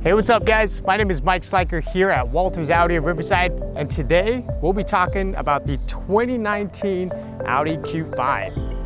Hey, what's up guys? My name is Mike Sliker here at Walter's Audi of Riverside, and today we'll be talking about the 2019 Audi Q5.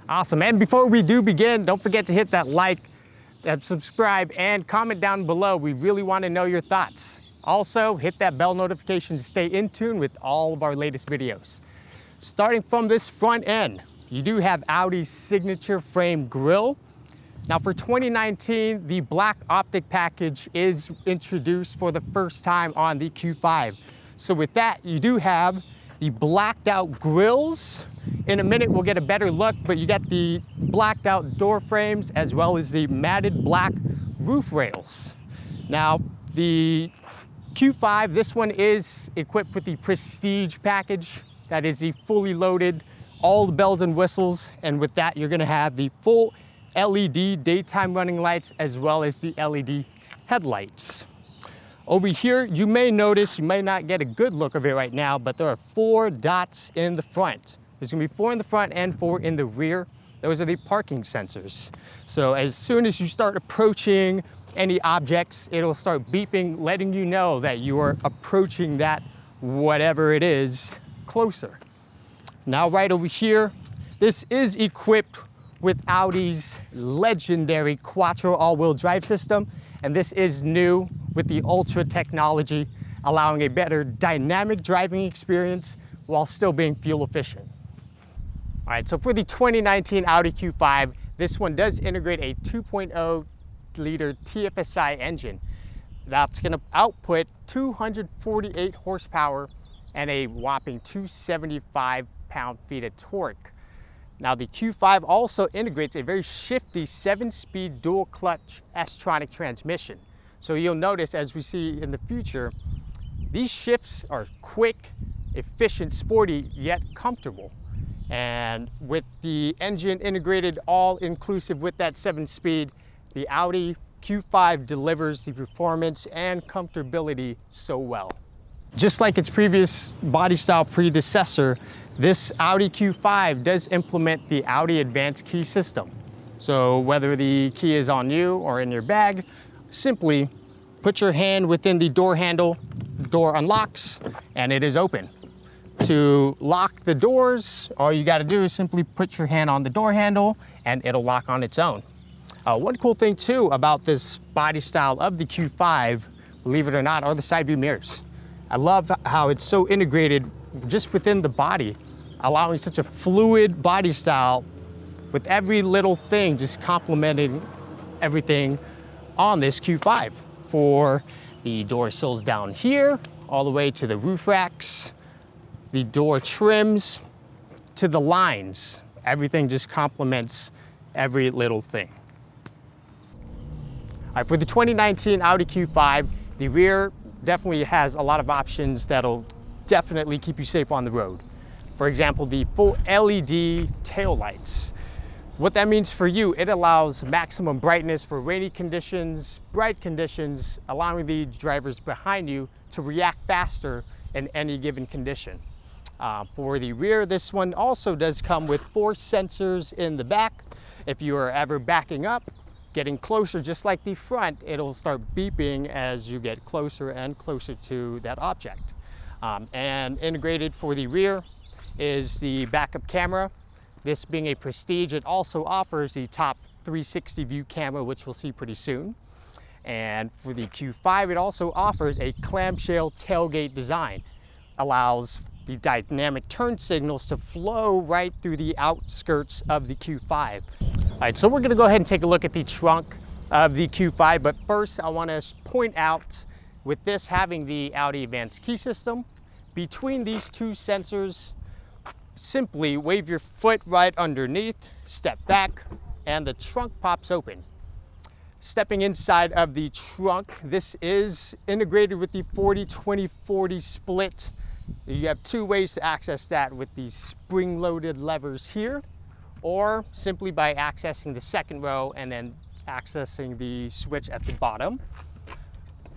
Awesome, and before we do begin, don't forget to hit that like, that subscribe, and comment down below. We really want to know your thoughts. Also, hit that bell notification to stay in tune with all of our latest videos. Starting from this front end, you do have Audi's signature frame grille. Now for 2019, the black optic package is introduced for the first time on the Q5. So with that, you do have the blacked out grills. In a minute, we'll get a better look, but you got the blacked out door frames as well as the matted black roof rails. Now, the Q5, this one is equipped with the Prestige package. That is the fully loaded, all the bells and whistles. And with that, you're gonna have the full LED daytime running lights as well as the LED headlights. Over here, you may notice, you may not get a good look of it right now, but there are 4 dots in the front. There's gonna be 4 in the front and 4 in the rear. Those are the parking sensors. So as soon as you start approaching any objects, it'll start beeping, letting you know that you are approaching that, whatever it is, closer. Now right over here, this is equipped with Audi's legendary Quattro all-wheel drive system, and this is new with the Ultra technology, allowing a better dynamic driving experience while still being fuel efficient. All right, so for the 2019 Audi Q5, this one does integrate a 2.0 liter TFSI engine. That's gonna output 248 horsepower and a whopping 275 pound-feet of torque. Now the Q5 also integrates a very shifty 7-speed dual clutch S-tronic transmission. So you'll notice, as we see in the future, these shifts are quick, efficient, sporty, yet comfortable. And with the engine integrated all-inclusive with that 7-speed, the Audi Q5 delivers the performance and comfortability so well. Just like its previous body style predecessor, this Audi Q5 does implement the Audi Advanced Key System. So whether the key is on you or in your bag, simply put your hand within the door handle, the door unlocks, and it is open. To lock the doors, all you gotta do is simply put your hand on the door handle and it'll lock on its own. One cool thing too about this body style of the Q5, believe it or not, are the side view mirrors. I love how it's so integrated just within the body, allowing such a fluid body style with every little thing just complementing everything on this Q5. For the door sills down here, all the way to the roof racks, the door trims, to the lines. Everything just complements every little thing. All right, for the 2019 Audi Q5, the rear definitely has a lot of options that'll definitely keep you safe on the road. For example, the full LED tail lights. What that means for you, it allows maximum brightness for rainy conditions, bright conditions, allowing the drivers behind you to react faster in any given condition. For the rear, this one also does come with 4 sensors in the back. If you are ever backing up, getting closer, just like the front, it'll start beeping as you get closer and closer to that object. And integrated for the rear is the backup camera. This being a Prestige, it also offers the top 360 view camera, which we'll see pretty soon. And for the Q5, it also offers a clamshell tailgate design. Allows the dynamic turn signals to flow right through the outskirts of the Q5. All right, so we're gonna go ahead and take a look at the trunk of the Q5, but first I wanna point out, with this having the Audi Advanced Key System, between these 2 sensors, simply wave your foot right underneath, step back, and the trunk pops open. Stepping inside of the trunk, this is integrated with the 40-20-40 split. You have two ways to access that with these spring-loaded levers here, or simply by accessing the second row and then accessing the switch at the bottom.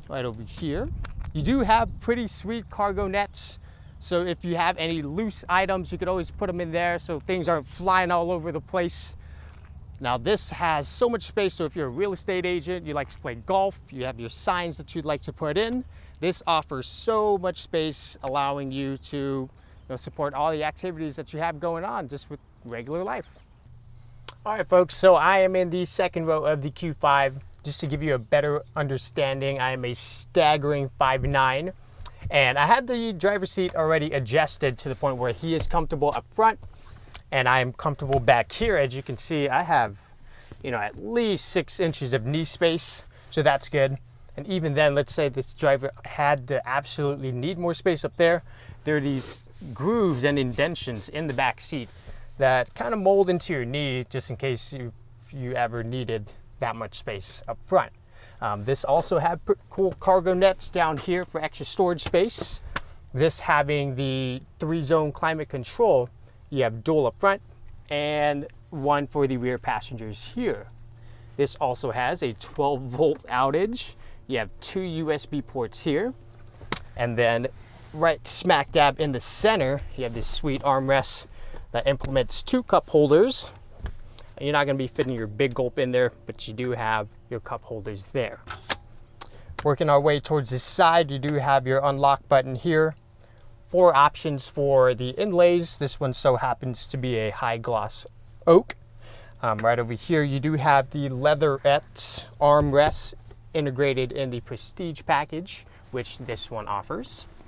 Right over here. You do have pretty sweet cargo nets, so if you have any loose items, you could always put them in there so things aren't flying all over the place. Now this has so much space, so if you're a real estate agent, you like to play golf, you have your signs that you'd like to put in, this offers so much space, allowing you to support all the activities that you have going on just with regular life. All right, folks, so I am in the second row of the Q5. Just to give you a better understanding, I am a staggering 5'9", and I had the driver's seat already adjusted to the point where he is comfortable up front, and I am comfortable back here. As you can see, I have, at least 6 inches of knee space, so that's good. And even then, let's say this driver had to absolutely need more space up there. There are these grooves and indentions in the back seat that kind of mold into your knee just in case you ever needed that much space up front. This also had cool cargo nets down here for extra storage space. This having the 3-zone climate control, you have dual up front and one for the rear passengers here. This also has a 12-volt outage. You have 2 USB ports here. And then right smack dab in the center, you have this sweet armrest that implements 2 cup holders. You're not going to be fitting your big gulp in there, but you do have your cup holders there. Working our way towards this side, you do have your unlock button here. 4 options for the inlays. This one so happens to be a high gloss oak. Right over here, you do have the leatherette armrests integrated in the Prestige package, which this one offers.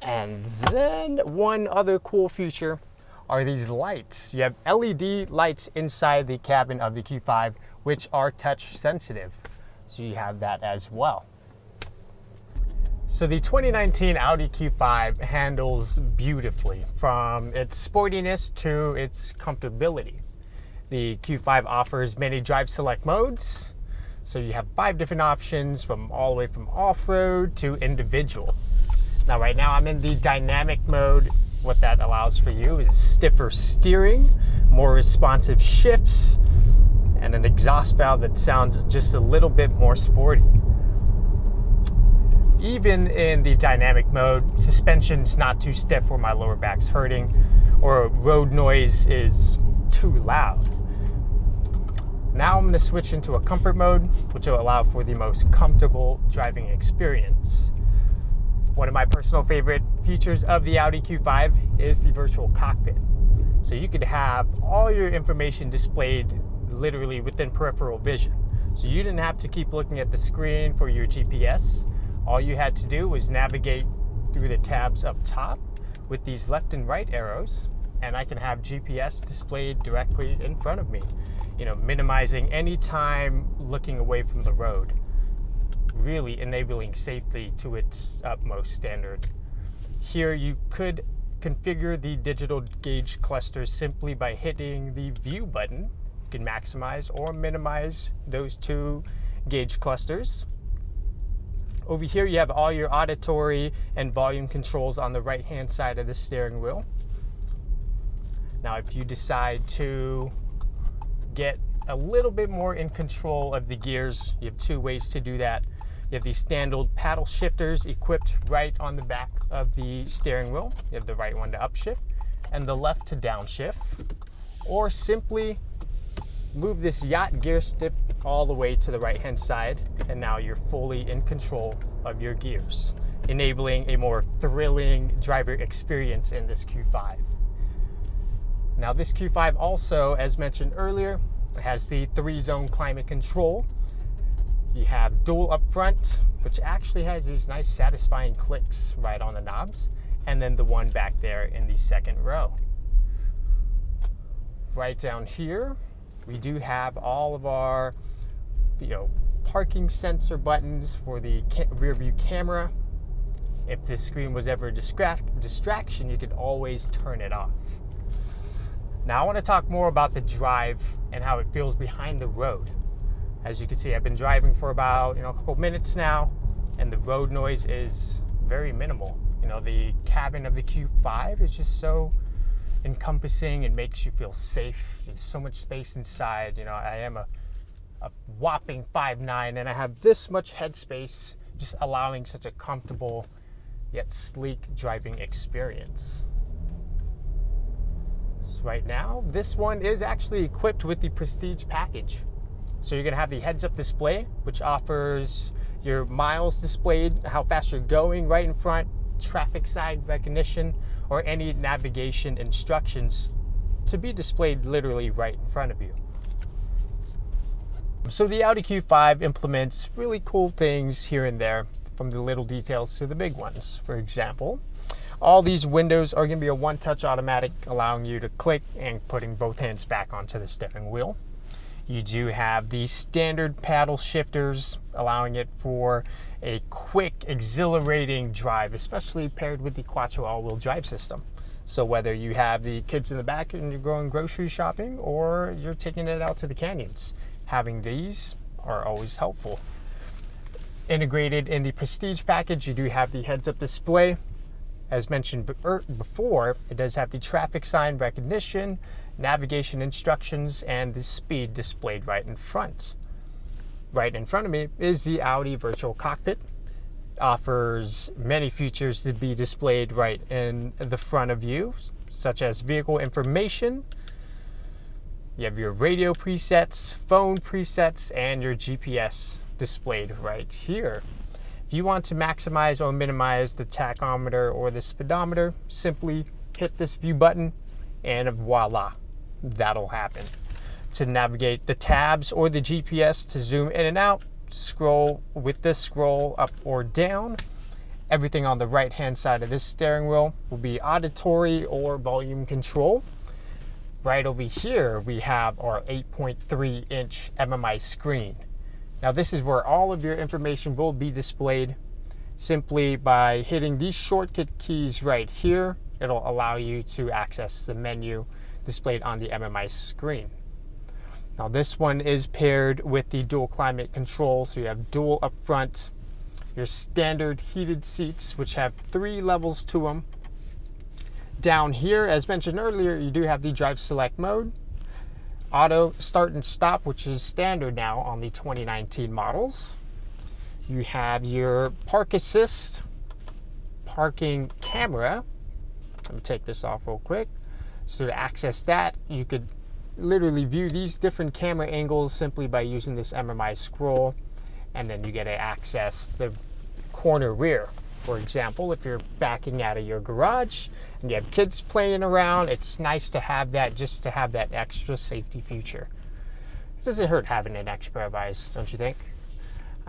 And then one other cool feature are these lights. You have LED lights inside the cabin of the Q5, which are touch sensitive. So you have that as well. So the 2019 Audi Q5 handles beautifully from its sportiness to its comfortability. The Q5 offers many drive select modes. So you have 5 different options from all the way from off-road to individual. Now right now I'm in the dynamic mode. What that allows for you is stiffer steering, more responsive shifts, and an exhaust valve that sounds just a little bit more sporty. Even in the dynamic mode, suspension's not too stiff where my lower back's hurting, or road noise is too loud. Now I'm going to switch into a comfort mode, which will allow for the most comfortable driving experience. One of my personal favorite features of the Audi Q5 is the virtual cockpit. So you could have all your information displayed literally within peripheral vision. So you didn't have to keep looking at the screen for your GPS. All you had to do was navigate through the tabs up top with these left and right arrows, and I can have GPS displayed directly in front of me, minimizing any time looking away from the road, really enabling safety to its utmost standard. Here you could configure the digital gauge clusters simply by hitting the view button. You can maximize or minimize those 2 gauge clusters. Over here you have all your auditory and volume controls on the right hand side of the steering wheel. Now if you decide to get a little bit more in control of the gears, you have 2 ways to do that. You have these standard paddle shifters equipped right on the back of the steering wheel. You have the right one to upshift and the left to downshift, or simply move this yacht gear stick all the way to the right hand side, and now you're fully in control of your gears, enabling a more thrilling driver experience in this Q5. Now this Q5 also, as mentioned earlier, has the 3-zone climate control. You have dual up front, which actually has these nice satisfying clicks right on the knobs, and then the one back there in the second row. Right down here, we do have all of our, parking sensor buttons for the rear view camera. If this screen was ever a distraction, you could always turn it off. Now I want to talk more about the drive and how it feels behind the road. As you can see, I've been driving for about, a couple minutes now, and the road noise is very minimal. The cabin of the Q5 is just so encompassing and makes you feel safe. There's so much space inside. I am a whopping 5'9", and I have this much headspace, just allowing such a comfortable yet sleek driving experience. So right now, this one is actually equipped with the Prestige package. So you're gonna have the heads-up display, which offers your miles displayed, how fast you're going right in front, traffic side recognition, or any navigation instructions to be displayed literally right in front of you. So the Audi Q5 implements really cool things here and there, from the little details to the big ones. For example, all these windows are going to be a one-touch automatic, allowing you to click and putting both hands back onto the steering wheel. You do have the standard paddle shifters, allowing it for a quick, exhilarating drive, especially paired with the Quattro all-wheel drive system. So whether you have the kids in the back and you're going grocery shopping, or you're taking it out to the canyons, having these are always helpful. Integrated in the Prestige package, you do have the heads-up display. As mentioned before, it does have the traffic sign recognition, navigation instructions, and the speed displayed right in front. Right in front of me is the Audi Virtual Cockpit. It offers many features to be displayed right in the front of you, such as vehicle information. You have your radio presets, phone presets, and your GPS displayed right here. If you want to maximize or minimize the tachometer or the speedometer, simply hit this view button and voila, that'll happen. To navigate the tabs or the GPS to zoom in and out, scroll with this scroll up or down. Everything on the right hand side of this steering wheel will be auditory or volume control. Right over here, we have our 8.3-inch Mmi Screen. Now this is where all of your information will be displayed. Simply by hitting these shortcut keys right here, it'll allow you to access the menu displayed on the Mmi Screen. Now this one is paired with the dual climate control, so you have dual up front, your standard heated seats, which have 3 levels to them. Down here, as mentioned earlier, you do have the drive select mode, auto start and stop, which is standard now on the 2019 models. You have your park assist, parking camera. Let me take this off real quick. So to access that, you could literally view these different camera angles simply by using this Mmi scroll, and then you get to access the corner rear. For example, if you're backing out of your garage and you have kids playing around, it's nice to have that, just to have that extra safety feature. It doesn't hurt having an extra pair of eyes, don't you think?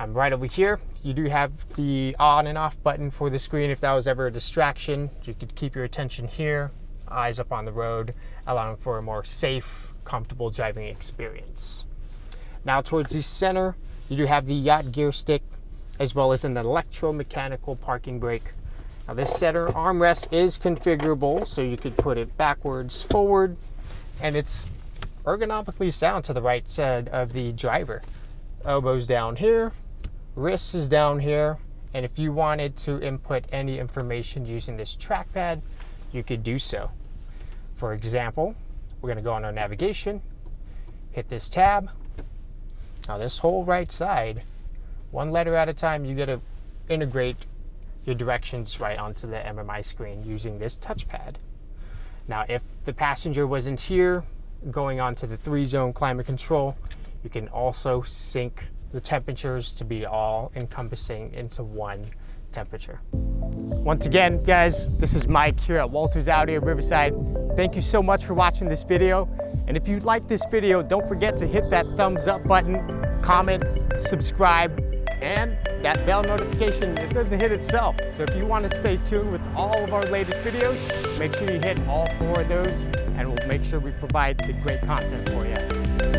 Right over here, you do have the on and off button for the screen. If that was ever a distraction, you could keep your attention here, eyes up on the road, allowing for a more safe, comfortable driving experience. Now towards the center, you do have the yacht gear stick, as well as an electromechanical parking brake. Now this center armrest is configurable, so you could put it backwards, forward, and it's ergonomically sound to the right side of the driver. Elbows down here, wrists is down here, and if you wanted to input any information using this trackpad, you could do so. For example, we're gonna go on our navigation, hit this tab. Now this whole right side, one letter at a time, you gotta integrate your directions right onto the Mmi screen using this touchpad. Now, if the passenger wasn't here, going on to the 3-zone climate control, you can also sync the temperatures to be all encompassing into one temperature. Once again, guys, this is Mike here at Walter's Audi of Riverside. Thank you so much for watching this video. And if you like this video, don't forget to hit that thumbs up button, comment, subscribe, and that bell notification, it doesn't hit itself. So if you want to stay tuned with all of our latest videos, make sure you hit all 4 of those, and we'll make sure we provide the great content for you.